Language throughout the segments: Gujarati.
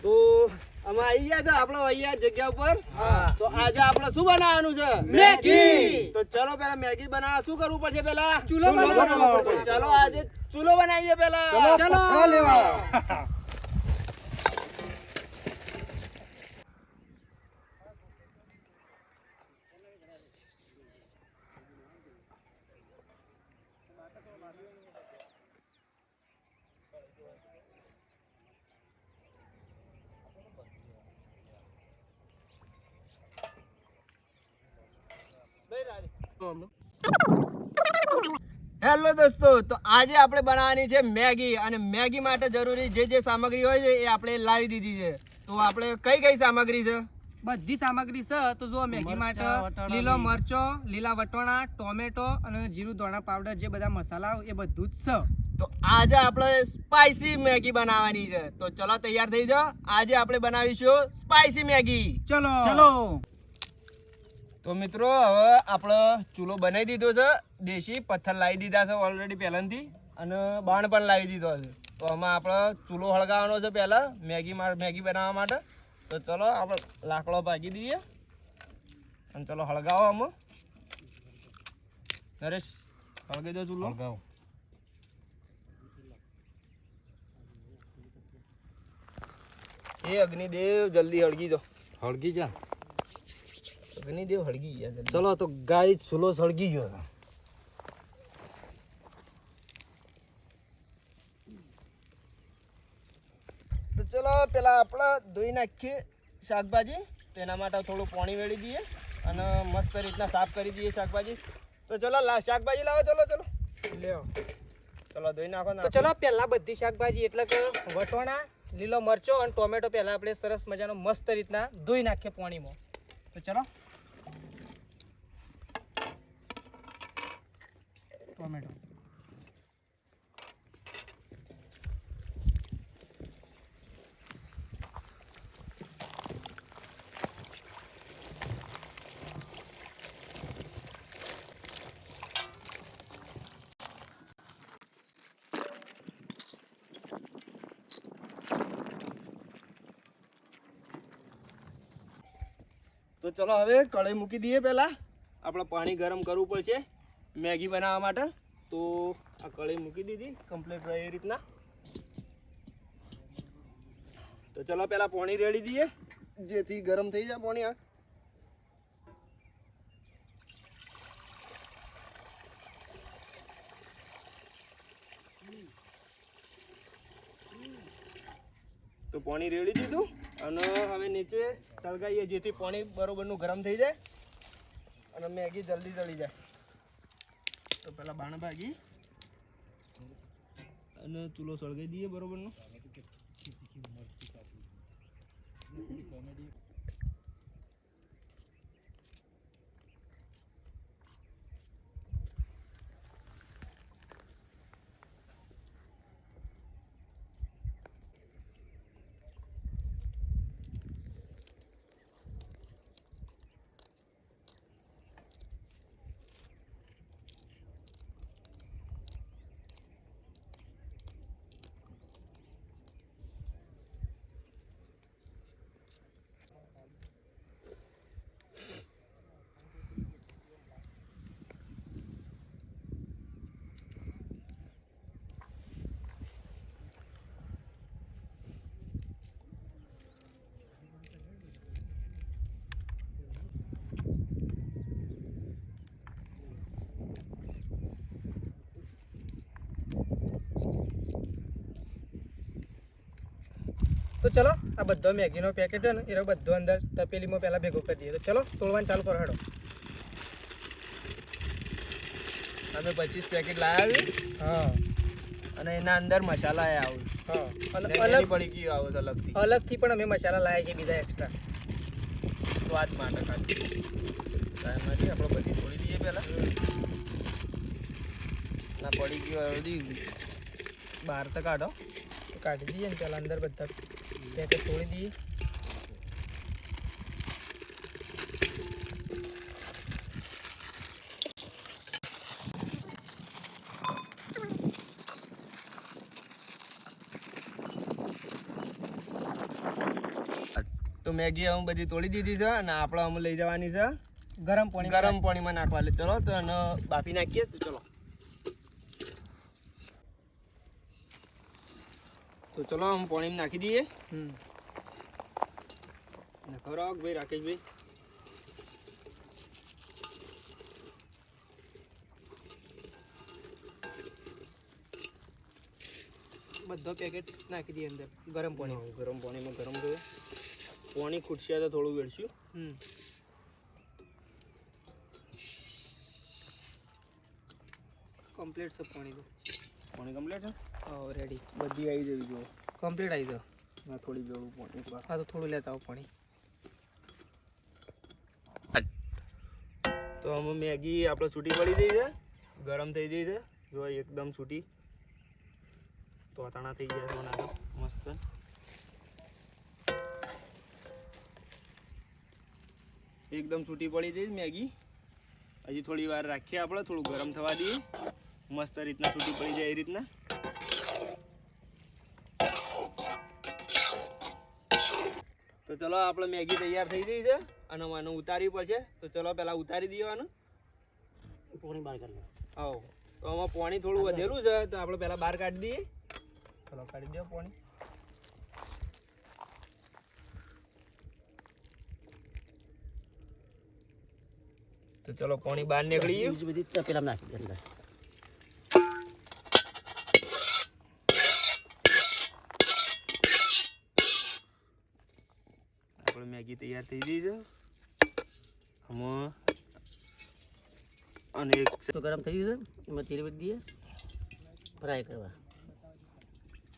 તો અમે આવી ગયા હતા આપણે અહીંયા જગ્યા ઉપર. તો આજે આપણે શું બનાવવાનું છે? મેગી. તો ચલો પેલા મેગી બનાવવા શું કરવું પડશે? પેલા ચૂલો બનાવવો પડશે. ચલો આજે ચૂલો બનાવીએ પેલા. ચલો લેવા. હેલો દોસ્તો, તો આજે આપણે બનાવવાની છે મેગી. અને મેગી માટે જરૂરી જે સામગ્રી હોય છે એ આપણે લાવી દીધી છે. તો આપણે કઈ સામગ્રી છે? બધી સામગ્રી છે. તો જો મેગી માટે લીલો મરચો, લીલા વટોણા, ટોમેટો અને જીરું ધોણા પાવડર, જે બધા મસાલા એ બધું જ છે. તો આજે આપણે સ્પાઈસી મેગી બનાવવાની છે. તો ચલો તૈયાર થઈ જાઓ. આજે આપણે બનાવીશું સ્પાઈસી મેગી. ચલો. તો મિત્રો, હવે આપણે ચૂલો બનાવી દીધો છે. દેશી પથ્થર લાવી દીધા છે ઓલરેડી પહેલાંથી, અને બાણ પણ લાવી દીધો છે. તો આમાં આપણે ચૂલો હળગાવવાનો છે પહેલાં મેગી બનાવવા માટે. તો ચલો આપણે લાકડો ભાગી દઈએ અને ચલો હળગાવો. આમાં નરેશ હળગાવી દો ચૂલો. હળગાવો. એ અગ્નિદેવ જલ્દી હળગી જાઓ. હળગી જા. અગ્નિદેવ હળગી ગયા. ચલો તો ગાય ચૂલો સળગી ગયો. તો ચલો પેલા આપણે ધોઈ નાખીએ શાકભાજી. તો એના માટે થોડું પાણી વેળી દઈએ અને મસ્ત રીતના સાફ કરી દઈએ શાકભાજી. તો ચલો શાકભાજી લાવો. ચલો લ્યો. ચલો ધોઈ નાખો. તો ચલો પહેલા બધી શાકભાજી એટલે કે વટોણા, લીલો મરચો અને ટોમેટો પહેલા આપણે સરસ મજાનો મસ્ત રીતના ધોઈ નાખીએ પાણીમાં. તો ચલો ટોમેટો. તો ચલો હવે કઢાઈ મૂકી દઈએ. પહેલાં આપણે પાણી ગરમ કરવું પડશે મેગી બનાવવા માટે. તો આ કઢાઈ મૂકી દીધી કમ્પ્લીટ રહે એ રીતના. તો ચલો પહેલાં પાણી રેડી દઈએ જેથી ગરમ થઈ જાય પાણી. તો પાણી રેડી દીધું અને હવે નીચે સળગાવીએ જેથી પાણી બરોબરનું ગરમ થઈ જાય અને મેગી જલ્દી ચડી જાય. તો પહેલાં બાણ ભાગી અને ચૂલો સળગાવી દઈએ બરોબરનું. તો ચલો આ બધો મેગીનો પેકેટ છે ને એ બધો અંદર તપેલીમાં પહેલાં ભેગો કરી દઈએ. તો ચલો તોડવાનું ચાલુ કરો. હેડો. અમે 25 પેકેટ લાવ્યા. હા. અને એના અંદર મસાલા આવે હા અને અને અલગ પડી ગયું આવે છે અલગથી અલગથી પણ અમે મસાલા લાવ્યા છે બીજા એક્સ્ટ્રા સ્વાદ માટે ખાલી એમાંથી આપણે બધી છોડી દઈએ પહેલાં ના પડી ગયો બધી બહાર તો કાઢો કાઢી દઈએ ને પહેલાં અંદર બધા પેકેટ તોડી દઈએ તો મેગી હું બધી તોડી દીધી છે અને આપણે અમે લઈ જવાની છે ગરમ પાણીમાં નાખવા એટલે ચલો તો અને બાફી નાખીએ તો ચલો આમ પાણીમાં નાખી દઈએ નાખો રાખ ભાઈ રાકેશભાઈ બધો પેકેટ નાખી દઈએ અંદર ગરમ પાણીમાં ગરમ થયું પાણી ખૂટશે તો થોડું વેડશું કમ્પ્લીટ છે પાણી કમ્પ્લીટ છે હા રેડી બધી આવી જવી જો કમ્પ્લીટ આવી જાવ ના થોડી વેળું પાણી હા તો થોડું લેતા આવો પાણી તો અમે મેગી આપણે છૂટી પડી ગઈ છે ગરમ થઈ ગઈ છે જો એકદમ છૂટી તો અથાણા થઈ ગયા છે નાના મસ્ત એકદમ છૂટી પડી જઈ મેગી હજી થોડી વાર રાખીએ આપણે થોડું ગરમ થવા દઈએ મસ્ત રીતના છૂટી પડી જાય એ રીતના તો ચલો આપણે મેગી તૈયાર થઈ ગઈ છે અને આને ઉતારવી પડશે તો ચલો પહેલાં ઉતારી દઈએ આનું પાણી બહાર કાઢી આવો તો આમાં પાણી થોડું વધેલું છે તો આપણે પહેલાં બહાર કાઢી દઈએ ચલો કાઢી દો પાણી તો ચલો પાણી બહાર નીકળી ગયું બીજી બધી પેલા નાખી દે અંદર આપણે મેગી તૈયાર થઈ ગઈ છે આમાં અને એક તો ગરમ થઈ ગયું છે એમાં તેલ વેચી દઈએ ફ્રાય કરવા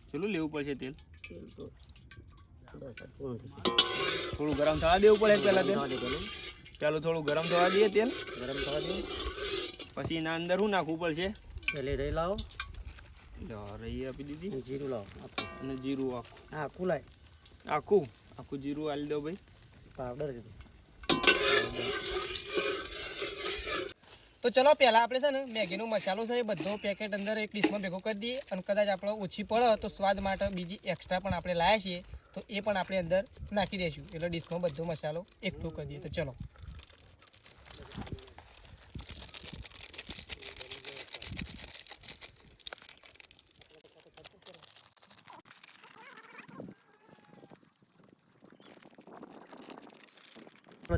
ચલો લેવું પડશે તેલ તેલ તો બસ આ પૂરું થઈ થોડું ગરમ થવા દેવું પડે પહેલાં તેલ ગયું ચાલો થોડું ગરમ થવા દઈએ તેલ ગરમ થવા દઈએ પછી એના અંદર શું નાખવું પડશે પહેલે રહી લાવો રહી આપી દીધી અને જીરું લાવો અને જીરું આખું હા કુલાય આખું જીરું આલી દો ભાઈ પાવડર છે તો ચલો પહેલાં આપણે છે ને મેગીનો મસાલો છે એ બધો પેકેટ અંદર એક ડીશમાં ભેગો કરી દઈએ અને કદાચ આપણે ઓછી પડે તો સ્વાદ માટે બીજી એક્સ્ટ્રા પણ આપણે લાવ્યા છીએ તો એ પણ આપણે અંદર નાખી દઈશું એટલે ડીશમાં બધો મસાલો એકઠો કરી દઈએ તો ચલો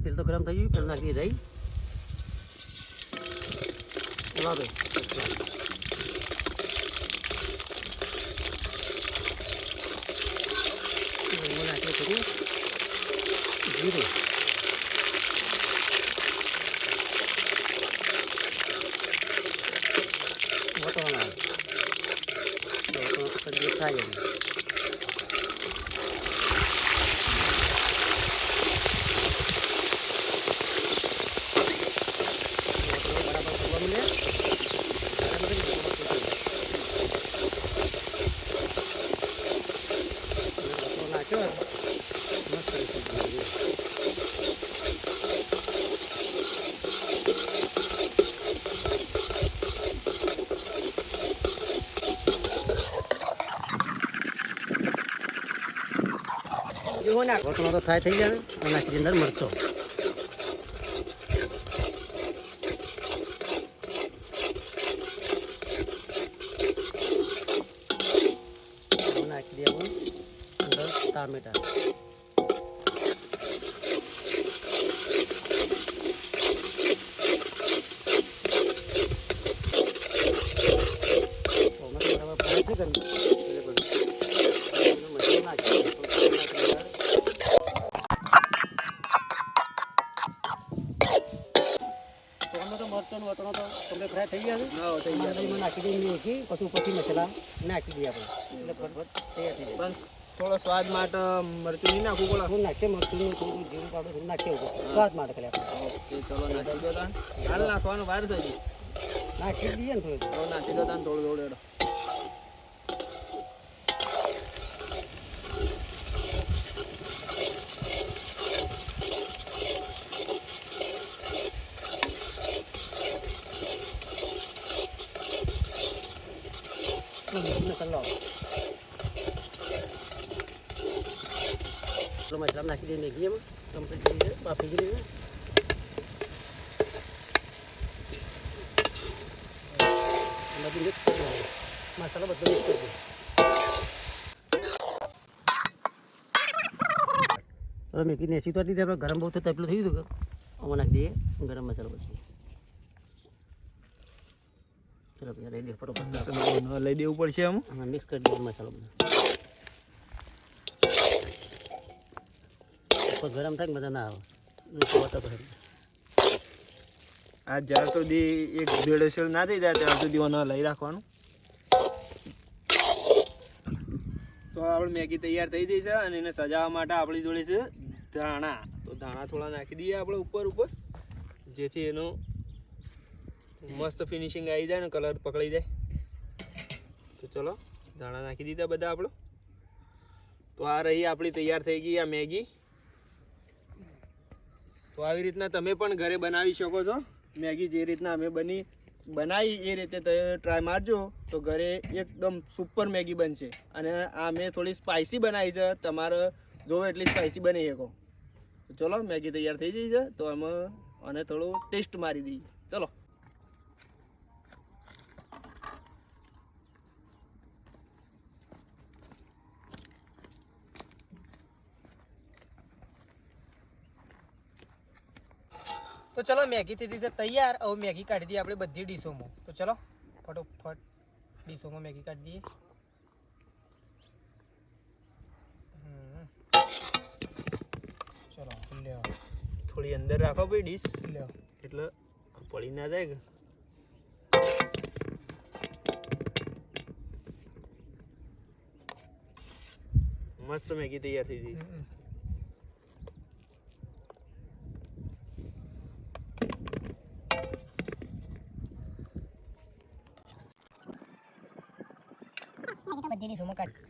તેલ તો ગરમ થઈ ગયું પહેલાં નાખી દઈએ લાવે નાખીએ થોડું જીરું વટવાના થાય વટવાનો તો ફ્રાય થઈ જાય અને નાખી અંદર મરચો નાખી દે અંદર ટામેટા મરચાં વટણો તો તમને ફ્રાય થઈ ગયા છે. હા થઈ ગયા એમાં નાખી દઈએ મેથી, પછી ઉપરથી મસાલા નાખી દઈએ આપણે એટલે ફટફટ તૈયાર થઈ જાય. પણ થોડો સ્વાદ માટે મરચું નહીં નાખવું પડે. થોડું નાખીએ મરચું થોડું જીરું પાવડર થોડું નાખીએ ઉપર સ્વાદ માટે ખાલી આપણે ઓકે ચલો નાખી દો તાન. હાલ નાખવાનું વાર થઈ ગઈ. નાખી દઈએ ને થોડું. હવે નાખી દો તાન થોડું થોડું એડો. મસાલો મસાલા નાખી દઈએ મેગી એમાં કમ્પ્લીટ થઈ જાય બાફી ગઈ બધું મિક્સ કરી દઈએ મસાલો બધો મિક્સ કરી દઈએ તો મેગી નેસી તો દીધી આપણે ગરમ બહુ તો તપેલું થઈ ગયું કે આમાં નાખી દઈએ ગરમ મસાલો પછી ચલો ભાઈ રેડી ફટોફટ લઈ દેવું પડશે આમ. હા મિક્સ કરી દઈએ મસાલો બધો ઉપર ગરમ થાય કે મજા ના આવે આ જ્યાં સુધી 1-1.5 ના થઈ જાય ત્યાં સુધી ઓને લઈ રાખવાનું. તો આપણે મેગી તૈયાર થઈ ગઈ છે અને એને સજાવવા માટે આપણી જોડે છે ધાણા. તો ધાણા થોડા નાખી દઈએ આપણે ઉપર જેથી એનું મસ્ત ફિનિશિંગ આવી જાય ને કલર પકડી જાય. તો ચલો ધાણા નાખી દીધા બધા આપણે. તો આ રહી આપણી તૈયાર થઈ ગઈ આ મેગી. તો આવી રીતના તમે પણ ઘરે બનાવી શકો છો મેગી. જે રીતના અમે બનાવી એ રીતે ટ્રાય મારજો તો ઘરે એકદમ સુપર મેગી બનશે. અને આ મેં થોડી સ્પાઇસી બનાવી છે, તમારે જોવો એટલી સ્પાઇસી બની શકો. તો ચલો મેગી તૈયાર થઈ ગઈ છે તો અમે અને થોડું ટેસ્ટ મારી દઈએ. ચલો તો ચલો મેગી થઈ છે તૈયાર. હવે મેગી કાઢી દઈએ આપણે બધી ડીશોમાં. તો ચલો ફટોફટ ડીશોમાં મેગી કાઢી દઈએ. ચલો લ્યો થોડી અંદર રાખો ભાઈ ડીશ, લ્યો. એટલે પડી ના જાય કે. મસ્ત મેગી તૈયાર થઈ ગઈ. બધી ડીશોમાં કાઢી.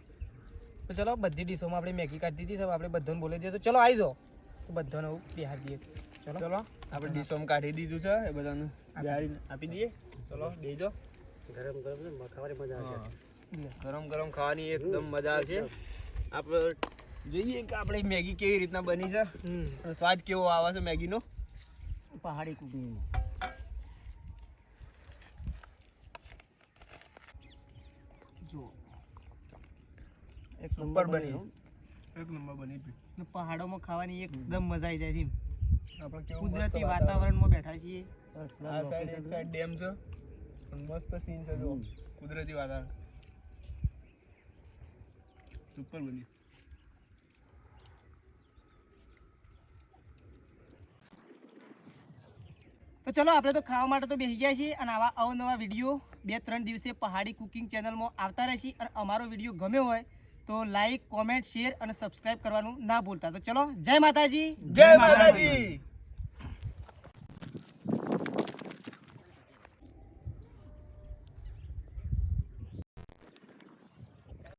તો ચલો બધી ડીશોમાં આપણે મેગી કાઢી દીધી. હવે આપણે બધાને બોલી દઈએ. તો ચલો આવી જાઓ. તો બધાને બિહાર દઈએ. ચલો આપણે ડીશોમાં કાઢી દીધું છે એ બધાને બિહારી આપી દઈએ. ચલો દેજો. ગરમ ગરમ ખાવાની મજા આવશે. ગરમ ગરમ ખાવાની એકદમ મજા આવશે. આપણે જોઈએ કે આપણે મેગી કેવી રીતના બની છે, અને સ્વાદ કેવો આવે છે મેગીનો. પહાડી કુકિંગ જો એક સુપર બની, એક નંબર બની. પહાડોમાં ખાવાની એકદમ મજા આવી જાય છે. આપણે કેવું કુદરતી વાતાવરણમાં બેઠા છીએ. આ સાઈડ એક સાઈડ ડેમ છે, પણ મસ્ત સીન છે. જો કુદરતી વાતાવરણ સુપર બની. તો ચલો આપણે તો ખાવા માટે તો બેસી ગયા છીએ. અને આવા અવનવા વિડીયો 2-3 દિવસે પહાડી કુકિંગ ચેનલમાં આવતા રહેશે. અને અમારો વિડીયો ગમ્યો હોય તો લાઈક, કોમેન્ટ, શેર અને સબસ્ક્રાઇબ કરવાનું ના ભૂલતા. તો ચલો જય માતાજી. જય માતાજી.